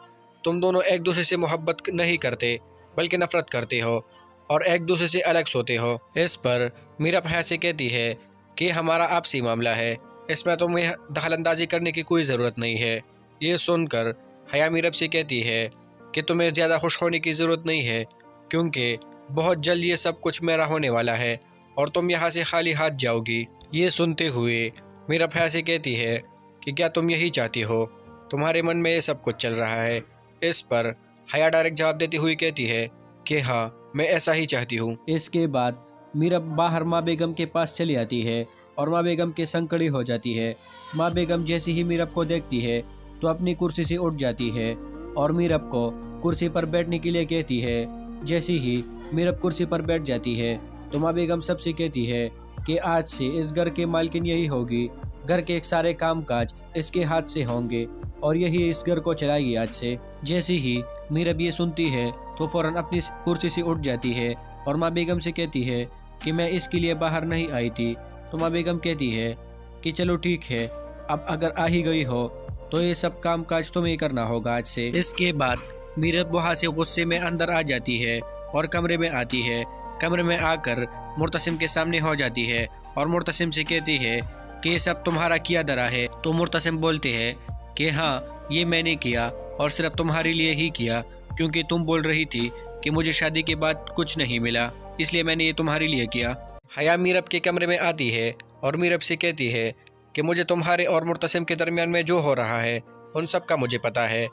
Speaker 5: तुम दोनों एक दूसरे से मोहब्बत नहीं करते बल्कि नफरत करते हो और एक दूसरे से अलग सोते हो। इस पर मीरब हया से कहती है कि हमारा आपसी मामला है, इसमें तुम्हें दखलंदाजी करने की कोई ज़रूरत नहीं है। ये सुनकर हया मीरब से कहती है कि तुम्हें ज़्यादा खुश होने की ज़रूरत नहीं है, क्योंकि बहुत जल्द ये सब कुछ मेरा होने वाला है और तुम यहाँ से खाली हाथ जाओगी। ये सुनते हुए मीरब हया से कहती है कि क्या तुम यही चाहती हो? तुम्हारे मन में ये सब कुछ चल रहा है। इस पर हया डायरेक्ट जवाब देती हुई कहती है कि हाँ, मैं ऐसा ही चाहती हूँ। इसके बाद मीरब बाहर माँ बेगम के पास चली आती है और माँ बेगम के संग खड़ी हो जाती है। माँ बेगम जैसे ही मीरब को देखती है तो अपनी कुर्सी से उठ जाती है और मीरब को कुर्सी पर बैठने के लिए कहती है। जैसे ही मीरब कुर्सी पर बैठ जाती है तो माँ बेगम सबसे कहती है कि आज से इस घर के मालकिन यही होगी, घर के एक सारे काम काज इसके हाथ से होंगे और यही इस घर को चलाएगी आज से। जैसे ही मीरब ये सुनती है तो फौरन अपनी कुर्सी से उठ जाती है और माँ बेगम से कहती है कि मैं इसके लिए बाहर नहीं आई थी तो माँ बेगम कहती है कि चलो ठीक है, अब अगर आ ही गई हो तो ये सब काम काज तुम्हें ही करना होगा आज से। इसके बाद मीरब वहाँ से गुस्से में अंदर आ जाती है और कमरे में आती है। कमरे में आकर मुर्तसिम के सामने हो जाती है और मुर्तसिम से कहती है कि ये सब तुम्हारा किया धरा है। तो मुर्तसिम बोलते हैं कि हाँ, ये मैंने किया और सिर्फ तुम्हारे लिए ही किया, क्योंकि तुम बोल रही थी कि मुझे शादी के बाद कुछ नहीं मिला, इसलिए मैंने ये तुम्हारे लिए किया। हया मीरब के कमरे में आती है और मीरब से कहती है कि मुझे तुम्हारे और मुर्तसिम के दरमियान में जो हो रहा है उन सब का मुझे पता है।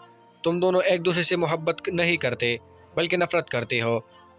Speaker 5: तुम दोनों एक दूसरे से मोहब्बत नहीं करते बल्कि नफरत करते हो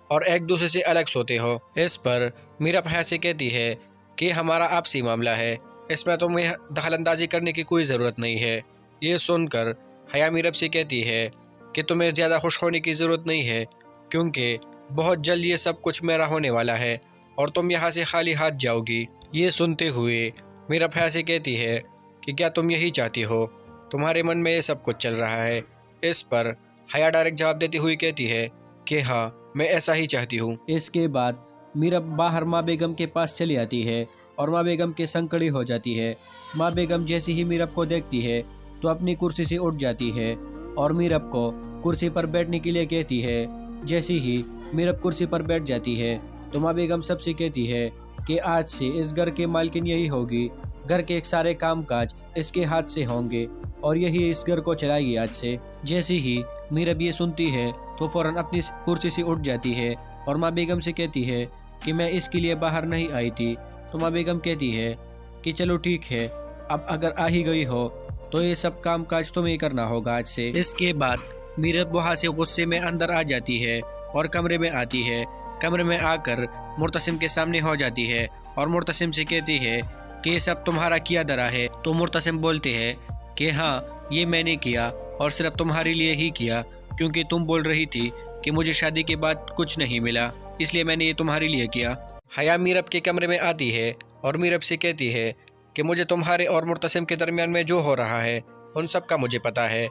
Speaker 5: और एक दूसरे से अलग सोते हो। इस पर मीरब हया से कहती है कि हमारा आपसी मामला है, इसमें तुम्हें दखलंदाजी करने की कोई ज़रूरत नहीं है। ये सुनकर हया मीरब से कहती है कि तुम्हें ज़्यादा खुश होने की ज़रूरत नहीं है, क्योंकि बहुत जल्द ये सब कुछ मेरा होने वाला है और तुम यहाँ से खाली हाथ जाओगी। ये सुनते हुए मीरब हया से कहती है कि क्या तुम यही चाहती हो? तुम्हारे मन में ये सब कुछ चल रहा है। इस पर हया डायरेक्ट जवाब देती हुई कहती है कि हाँ, मैं ऐसा ही चाहती हूँ। इसके बाद मीरब बाहर माँ बेगम के पास चली आती है और माँ बेगम के संग खड़ी हो जाती है। माँ बेगम जैसे ही मीरब को देखती है तो अपनी कुर्सी से उठ जाती है और मीरब को कुर्सी पर बैठने के लिए कहती है। जैसे ही मीरब कुर्सी पर बैठ जाती है तो माँ बेगम सबसे कहती है कि आज से इस घर के मालकिन यही होगी, घर के एक सारे काम काज इसके हाथ से होंगे और यही इस घर को चलाएगी आज से। जैसे ही मीरब ये सुनती है तो फौरन अपनी कुर्सी से उठ जाती है और माँ बेगम से कहती है कि मैं इसके लिए बाहर नहीं आई थी। तो माँ बेगम कहती है कि चलो ठीक है, अब अगर आ ही गई हो तो ये सब काम काज तुम्हें ही करना होगा आज से। इसके बाद मीरब वहाँ से गुस्से में अंदर आ जाती है और कमरे में आती है। कमरे में आकर मुर्तसिम के सामने हो जाती है और मुर्तसिम से कहती है कि ये सब तुम्हारा किया धरा है। तो मुर्तसिम बोलते हैं कि हाँ, ये मैंने किया और सिर्फ तुम्हारे लिए ही किया, क्योंकि तुम बोल रही थी कि मुझे शादी के बाद कुछ नहीं मिला, इसलिए मैंने ये तुम्हारे लिए किया। हया मीरब के कमरे में आती है और मीरब से कहती है कि मुझे तुम्हारे और मुर्तसिम के दरमियान में जो हो रहा है उन सब का मुझे पता है।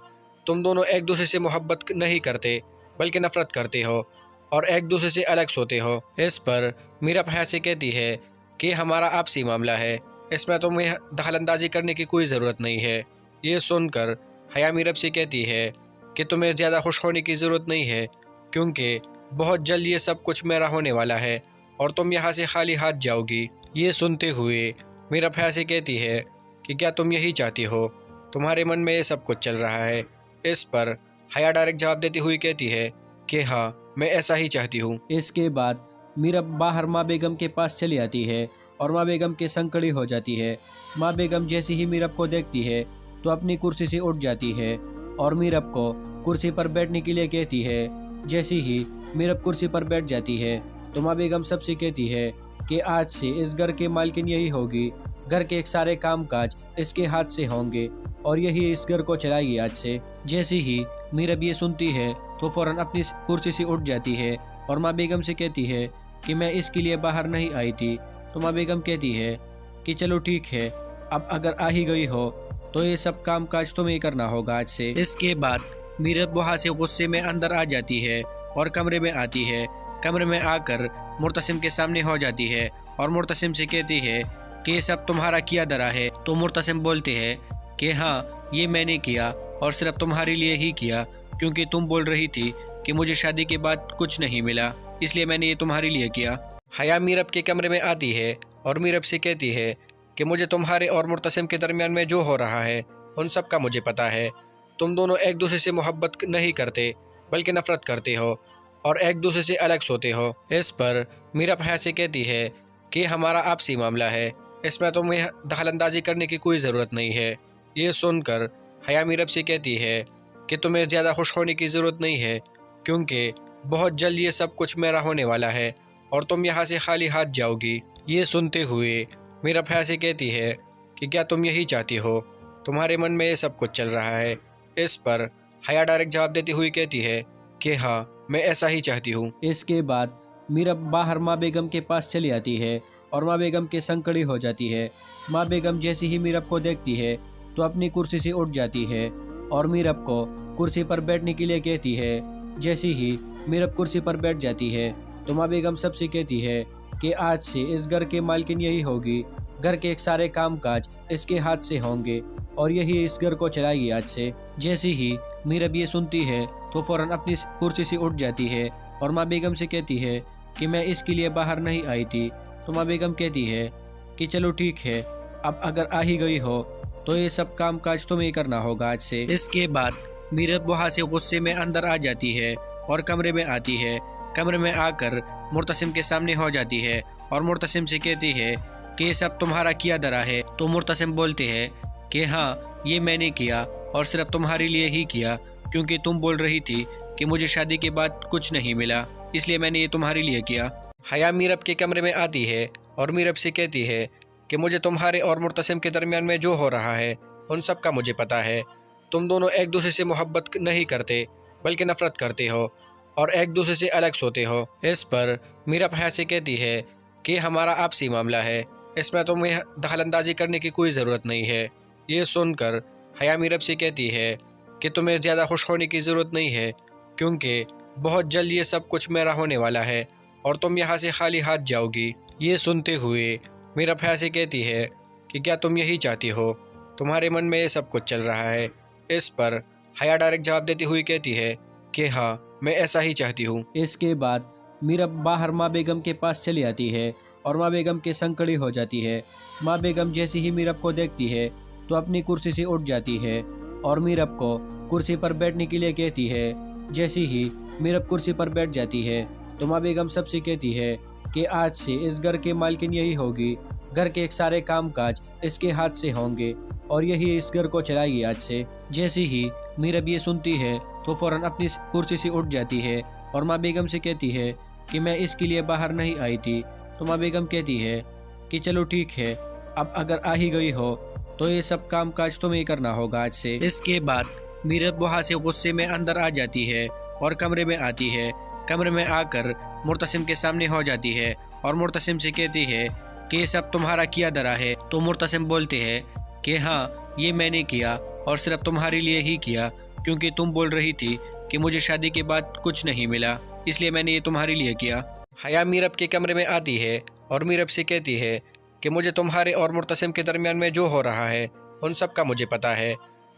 Speaker 5: तुम दोनों एक दूसरे से मोहब्बत नहीं करते बल्कि नफरत करते हो और एक दूसरे से अलग सोते हो। इस पर मीरब हया से कहती है कि हमारा आपसी मामला है, इसमें तुम्हें दखलंदाजी करने की कोई ज़रूरत नहीं है। ये सुनकर हया मीरब से कहती है कि तुम्हें ज़्यादा खुश होने की ज़रूरत नहीं है, क्योंकि बहुत जल्द ये सब कुछ मेरा होने वाला है और तुम यहाँ से खाली हाथ जाओगी। ये सुनते हुए मीरब हया से कहती है कि क्या तुम यही चाहती हो? तुम्हारे मन में ये सब कुछ चल रहा है। इस पर हया डायरेक्ट जवाब देती हुई कहती है कि हाँ, मैं ऐसा ही चाहती हूँ। इसके बाद मीरब बाहर माँ बेगम के पास चली आती है और माँ बेगम के संग खड़ी हो जाती है। माँ बेगम जैसे ही मीरब को देखती है तो अपनी कुर्सी से उठ जाती है और मीरब को कुर्सी पर बैठने के लिए कहती है। जैसे ही मीरब कुर्सी पर बैठ जाती है तो माँ बेगम सबसे कहती है कि आज से इस घर के मालकिन यही होगी, घर के एक सारे काम काज इसके हाथ से होंगे और यही इस घर को चलाएगी आज से। जैसे ही मीरब ये सुनती है तो फौरन अपनी कुर्सी से उठ जाती है और माँ बेगम से कहती है कि मैं इसके लिए बाहर नहीं आई थी। तो माँ बेगम कहती है कि चलो ठीक है, अब अगर आ ही गई हो तो ये सब काम काज तुम्हें ही करना होगा आज से। इसके बाद मीरब वहाँ से गुस्से में अंदर आ जाती है और कमरे में आती है। कमरे में आकर मुर्तसिम के सामने हो जाती है और मुर्तसिम से कहती है कि ये सब तुम्हारा किया धरा है। तो मुर्तसिम बोलते हैं कि हाँ, ये मैंने किया और सिर्फ तुम्हारे लिए ही किया, क्योंकि तुम बोल रही थी कि मुझे शादी के बाद कुछ नहीं मिला, इसलिए मैंने ये तुम्हारे लिए किया। हया मीरब के कमरे में आती है और मीरब से कहती है कि मुझे तुम्हारे और मुर्तसिम के दरमियान में जो हो रहा है उन सब का मुझे पता है। तुम दोनों एक दूसरे से मोहब्बत नहीं करते बल्कि नफरत करते हो और एक दूसरे से अलग सोते हो। इस पर मीरब हया से कहती है कि हमारा आपसी मामला है, इसमें तुम्हें दखलंदाजी करने की कोई ज़रूरत नहीं है। ये सुनकर हया मीरब से कहती है कि तुम्हें ज़्यादा खुश होने की ज़रूरत नहीं है, क्योंकि बहुत जल्द ये सब कुछ मेरा होने वाला है और तुम यहाँ से खाली हाथ जाओगी। ये सुनते हुए मीरब हया से कहती है कि क्या तुम यही चाहती हो? तुम्हारे मन में ये सब कुछ चल रहा है। इस पर हया डायरेक्ट जवाब देती हुई कहती है कि हाँ, मैं ऐसा ही चाहती हूँ। इसके बाद मीरब बाहर माँ बेगम के पास चली आती है और माँ बेगम के संग खड़ी हो जाती है। माँ बेगम जैसे ही मीरब को देखती है तो अपनी कुर्सी से उठ जाती है और मीरब को कुर्सी पर बैठने के लिए कहती है। जैसे ही मीरब कुर्सी पर बैठ जाती है तो माँ बेगम सबसे कहती है कि आज से इस घर के मालकिन यही होगी, घर के एक सारे कामकाज इसके हाथ से होंगे और यही इस घर को चलाएगी आज से। जैसे ही मीरब ये सुनती है तो फौरन अपनी कुर्सी से उठ जाती है और माँ बेगम से कहती है कि मैं इसके लिए बाहर नहीं आई थी। तो माँ बेगम कहती है कि चलो ठीक है, अब अगर आ ही गई हो तो ये सब काम काज तुम्हें ही करना होगा आज से। इसके बाद मीरब वहाँ से गुस्से में अंदर आ जाती है और कमरे में आती है। कमरे में आकर मुर्तसिम के सामने हो जाती है और मुर्तसिम से कहती है कि ये सब तुम्हारा किया धरा है। तो मुर्तसिम बोलते हैं कि हाँ, ये मैंने किया और सिर्फ तुम्हारे लिए ही किया, क्योंकि तुम बोल रही थी कि मुझे शादी के बाद कुछ नहीं मिला, इसलिए मैंने ये तुम्हारे लिए किया। हया मीरब के कमरे में आती है और मीरब से कहती है कि मुझे तुम्हारे और मुर्तसिम के दरमियान में जो हो रहा है उन सब का मुझे पता है। तुम दोनों एक दूसरे से मोहब्बत नहीं करते बल्कि नफरत करते हो और एक दूसरे से अलग सोते हो। इस पर मीरब हया से कहती है कि हमारा आपसी मामला है, इसमें तुम्हें दखलंदाजी करने की कोई ज़रूरत नहीं है। ये सुनकर हया मीरब से कहती है कि तुम्हें ज़्यादा खुश होने की ज़रूरत नहीं है, क्योंकि बहुत जल्द ये सब कुछ मेरा होने वाला है और तुम यहाँ से खाली हाथ जाओगी। ये सुनते हुए मीरब हया से कहती है कि क्या तुम यही चाहती हो, तुम्हारे मन में ये सब कुछ चल रहा है। इस पर हया डायरेक्ट जवाब देती हुई कहती है कि हाँ, मैं ऐसा ही चाहती हूँ। इसके बाद मीरब बाहर माँ बेगम के पास चली आती है और माँ बेगम के संग खड़ी हो जाती है। माँ बेगम जैसे ही मीरब को देखती है तो अपनी कुर्सी से उठ जाती है और मीरब को कुर्सी पर बैठने के लिए कहती है। जैसे ही मीरब कुर्सी पर बैठ जाती है तो माँ बेगम सबसे कहती है कि आज से इस घर के मालकिन यही होगी, घर के एक सारे कामकाज इसके हाथ से होंगे और यही इस घर को चलाएगी आज से। जैसे ही मीरब ये सुनती है तो फौरन अपनी कुर्सी से उठ जाती है और माँ बेगम से कहती है कि मैं इसके लिए बाहर नहीं आई थी। तो माँ बेगम कहती है कि चलो ठीक है, अब अगर आ ही गई हो तो ये सब काम काज तुम्हें ही करना होगा आज से। इसके बाद मीरब वहाँ से गुस्से में अंदर आ जाती है और कमरे में आती है। कमरे में आकर मुर्तसिम के सामने हो जाती है और मुर्तसिम से कहती है कि ये सब तुम्हारा किया धरा है। तो मुर्तसिम बोलते हैं कि हाँ, ये मैंने किया और सिर्फ तुम्हारे लिए ही किया, क्योंकि तुम बोल रही थी कि मुझे शादी के बाद कुछ नहीं मिला, इसलिए मैंने ये तुम्हारे लिए किया। हया मीरब के कमरे में आती है और मीरब से कहती है कि मुझे तुम्हारे और मुर्तसिम के दरमियान में जो हो रहा है उन सब का मुझे पता है।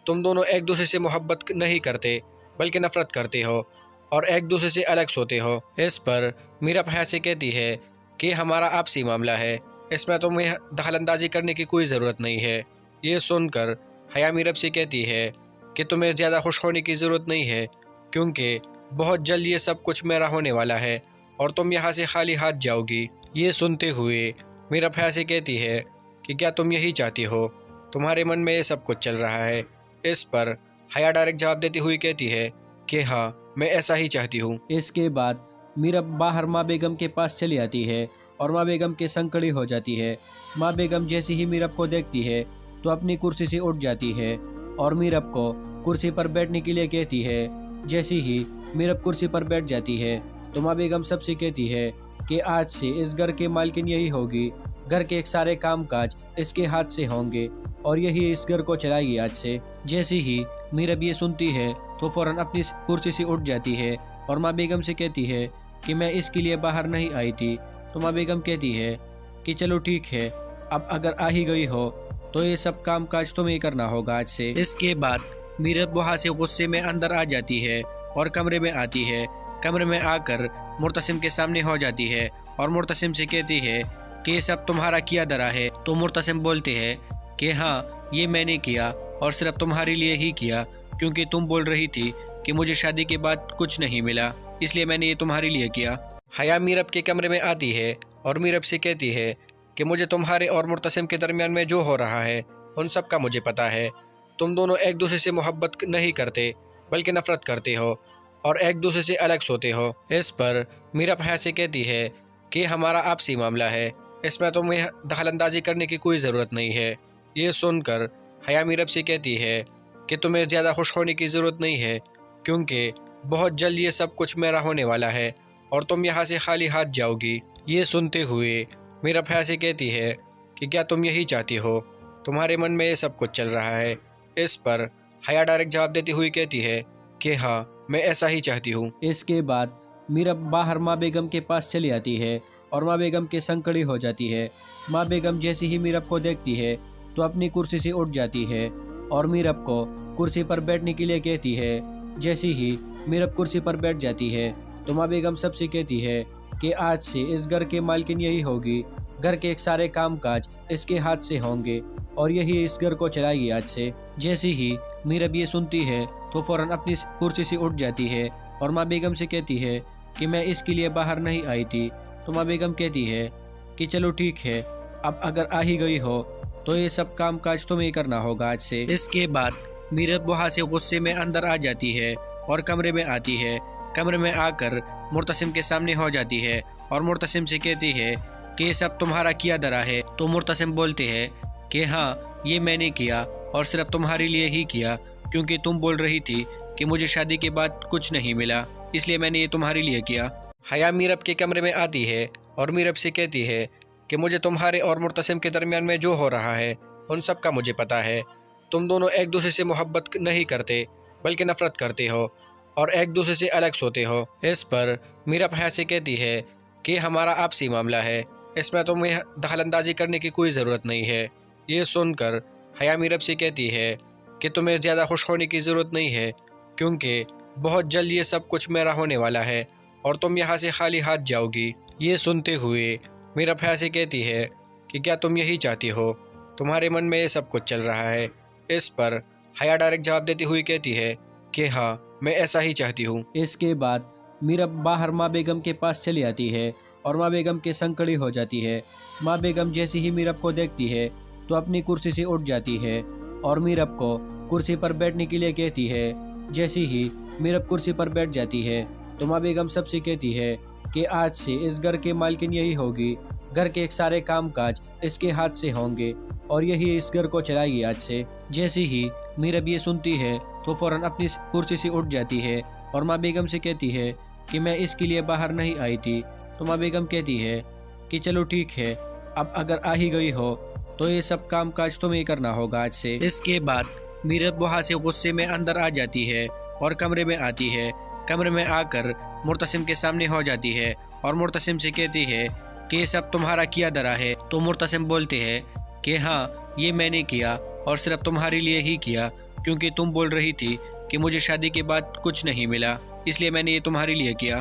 Speaker 5: तुम दोनों एक दूसरे से मोहब्बत नहीं करते बल्कि नफरत करते हो और एक दूसरे से अलग सोते हो। इस पर मीरब हया से कहती है कि हमारा आपसी मामला है, इसमें तुम्हें दखलंदाजी करने की कोई ज़रूरत नहीं है। ये सुनकर हया मीरब से कहती है कि तुम्हें ज़्यादा खुश होने की ज़रूरत नहीं है, क्योंकि बहुत जल्द ये सब कुछ मेरा होने वाला है और तुम यहाँ से खाली हाथ जाओगी। ये सुनते हुए मीरब हया से कहती है कि क्या तुम यही चाहती हो, तुम्हारे मन में ये सब कुछ चल रहा है। इस पर हया डायरेक्ट जवाब देती हुई कहती है कि हाँ, मैं ऐसा ही चाहती हूँ। इसके बाद मीरब बाहर माँ बेगम के पास चली आती है और माँ बेगम के संग खड़ी हो जाती है। माँ बेगम जैसे ही मीरब को देखती है तो अपनी कुर्सी से उठ जाती है और मीरब को कुर्सी पर बैठने के लिए कहती है। जैसे ही मीरब कुर्सी पर बैठ जाती है तो माँ बेगम सबसे कहती है कि आज से इस घर के मालकिन यही होगी, घर के एक सारे कामकाज इसके हाथ से होंगे और यही इस घर को चलाएगी आज से। जैसे ही मीरब ये सुनती है तो फौरन अपनी कुर्सी से उठ जाती है और माँ बेगम से कहती है कि मैं इसके लिए बाहर नहीं आई थी। तो माँ बेगम कहती है कि चलो ठीक है, अब अगर आ ही गई हो तो ये सब काम काज तुम्हें ही करना होगा आज से। इसके बाद मीरब वहाँ से गुस्से में अंदर आ जाती है और कमरे में आती है। कमरे में आकर मुर्तसिम के सामने हो जाती है और मुर्तसिम से कहती है कि ये सब तुम्हारा किया धरा है। तो मुर्तसिम बोलते हैं कि हाँ, ये मैंने किया और सिर्फ तुम्हारे लिए ही किया, क्योंकि तुम बोल रही थी कि मुझे शादी के बाद कुछ नहीं मिला, इसलिए मैंने ये तुम्हारे लिए किया। हया मीरब के कमरे में आती है और मीरब से कहती है कि मुझे तुम्हारे और मुर्तसिम के दरमियान में जो हो रहा है उन सब का मुझे पता है। तुम दोनों एक दूसरे से मोहब्बत नहीं करते बल्कि नफरत करते हो और एक दूसरे से अलग सोते हो। इस पर मीरब हया से कहती है कि हमारा आपसी मामला है, इसमें तुम्हें दखलंदाजी करने की कोई ज़रूरत नहीं है। ये सुनकर हया मीरब से कहती है कि तुम्हें ज़्यादा खुश होने की ज़रूरत नहीं है, क्योंकि बहुत जल्द ये सब कुछ मेरा होने वाला है और तुम यहाँ से खाली हाथ जाओगी। ये सुनते हुए मीरब हया से कहती है कि क्या तुम यही चाहती हो, तुम्हारे मन में ये सब कुछ चल रहा है। इस पर हया डायरेक्ट जवाब देती हुई कहती है कि हाँ, मैं ऐसा ही चाहती हूँ। इसके बाद मीरब बाहर माँ बेगम के पास चली आती है और माँ बेगम के संग खड़ी हो जाती है। माँ बेगम जैसे ही मीरब को देखती है तो अपनी कुर्सी से उठ जाती है और मीरब को कुर्सी पर बैठने के लिए कहती है। जैसे ही मीरब कुर्सी पर बैठ जाती है तो माँ बेगम सबसे कहती है कि आज से इस घर के मालकिन यही होगी, घर के एक सारे काम काज इसके हाथ से होंगे और यही इस घर को चलाएगी आज से। जैसे ही मीरब ये सुनती है तो फौरन अपनी कुर्सी से उठ जाती है और माँ बेगम से कहती है कि मैं इसके लिए बाहर नहीं आई थी। तो माँ बेगम कहती है कि चलो ठीक है, अब अगर आ ही गई हो तो ये सब काम काज तुम्हें करना होगा आज से। इसके बाद मीरब वहाँ से गुस्से में अंदर आ जाती है और कमरे में आती है। कमरे में आकर मुर्तसिम के सामने हो जाती है और मुर्तसिम से कहती है कि ये सब तुम्हारा किया धरा है। तो मुर्तसिम बोलते हैं कि हाँ, ये मैंने किया और सिर्फ तुम्हारे लिए ही किया, क्योंकि तुम बोल रही थी कि मुझे शादी के बाद कुछ नहीं मिला, इसलिए मैंने ये तुम्हारे लिए किया। हया मीरब के कमरे में आती है और मीरब से कहती है कि मुझे तुम्हारे और मुर्तसिम के दरमियान में जो हो रहा है उन सब का मुझे पता है। तुम दोनों एक दूसरे से मोहब्बत नहीं करते बल्कि नफरत करते हो और एक दूसरे से अलग सोते हो। इस पर मीरब हया से कहती है कि हमारा आपसी मामला है, इसमें तुम्हें दखलंदाजी करने की कोई ज़रूरत नहीं है। ये सुनकर हया मीरब से कहती है कि तुम्हें ज़्यादा खुश होने की ज़रूरत नहीं है, क्योंकि बहुत जल्द ये सब कुछ मेरा होने वाला है और तुम यहाँ से खाली हाथ जाओगी। ये सुनते हुए मीरब हया से कहती है कि क्या तुम यही चाहती हो, तुम्हारे मन में ये सब कुछ चल रहा है। इस पर हया डायरेक्ट जवाब देती हुई कहती है कि हाँ, मैं ऐसा ही चाहती हूँ। इसके बाद मीरब बाहर माँ बेगम के पास चली आती है और माँ बेगम के संग खड़ी हो जाती है। माँ बेगम जैसे ही मीरब को देखती है तो अपनी कुर्सी से उठ जाती है और मीरब को कुर्सी पर बैठने के लिए कहती है। जैसे ही मीरब कुर्सी पर बैठ जाती है तो माँ बेगम सबसे कहती है कि आज से इस घर के मालकिन यही होगी, घर के एक सारे काम काज इसके हाथ से होंगे और यही इस घर को चलाएगी आज से। जैसे ही मीरब ये सुनती है तो फौरन अपनी कुर्सी से उठ जाती है और माँ बेगम से कहती है कि मैं इसके लिए बाहर नहीं आई थी। तो माँ बेगम कहती है कि चलो ठीक है, अब अगर आ ही गई हो तो ये सब काम काज तुम्हें करना होगा आज से। इसके बाद मीरब वहाँ से गुस्से में अंदर आ जाती है और कमरे में आती है। कमरे में आकर मुर्तसिम के सामने हो जाती है और मुर्तसिम से कहती है कि ये सब तुम्हारा किया धरा है। तो मुर्तसिम बोलते हैं कि हाँ, ये मैंने किया और सिर्फ तुम्हारे लिए ही किया, क्योंकि तुम बोल रही थी कि मुझे शादी के बाद कुछ नहीं मिला, इसलिए मैंने ये तुम्हारे लिए किया।